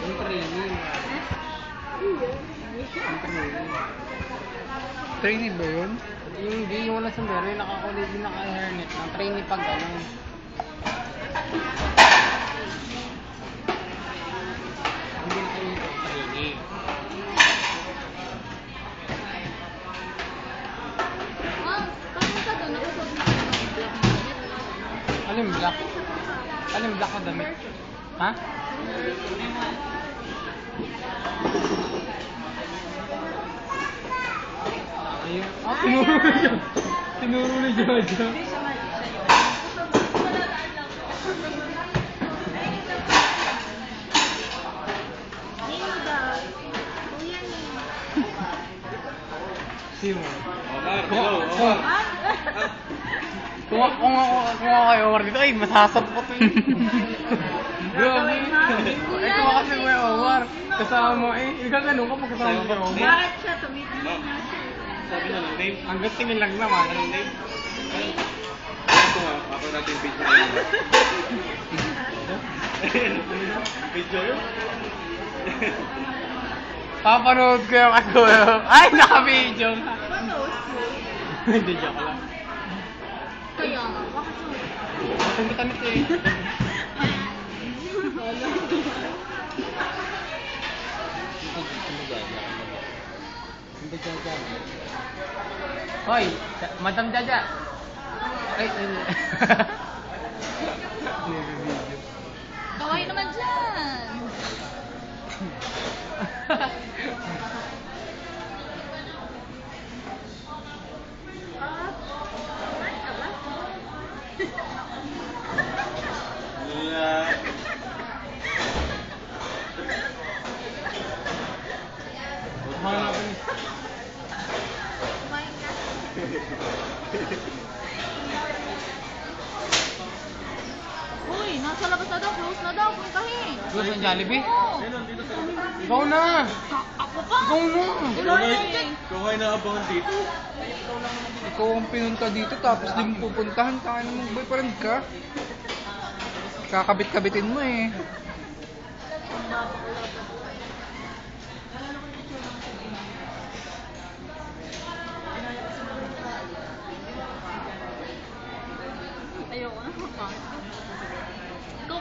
Yung training. Yung training. Training ba yun? Yung hindi, yung walang sombrero, yung nakakulit, yung naka-hairnet ng training pag gano'n. Hindi na kayo training. Paano ka doon? Nakasot na ka ng black na damit. Alin black? Alin black na damit? Ha? Ayun. Ah, tinuro na siya. Tinuro na Jaja. Nino daw. Kuya Nino. Sino? Omar, hello, Omar. Kung ako kay Omar dito, ay masasabot eh. Grabe. Ito kasi may Omar. Kasama mo eh. Ikaw ganun ka pag kasama mo kay Omar. Bakit siya tumitingin Ma'am, na siya? sabi na ng name. Hanggang tingin lang naman. Anong name? Ito nga, ako natin yung video ngayon. Video yun? Papanood ko yung ako. Ay, naka-video ka. Panos mo? Hindi, joke lang. Kaya nga, bakit mo? Ang bitamit eh. Hoy, Madam Jaja. Ay, Kaway naman dyan. Yeah. Kumain ka. Uy, nasa labas na daw. Close na daw. Puntahin. Close ang Jollibee? Oo. Ikaw na. Ako pa. Ikaw na. Kung ay naabangan dito. Ikaw ang pinunta dito tapos di mo pupuntahan. Kaya naman boyfriend ka. Kakabit-kabitin mo eh. Ayoko na.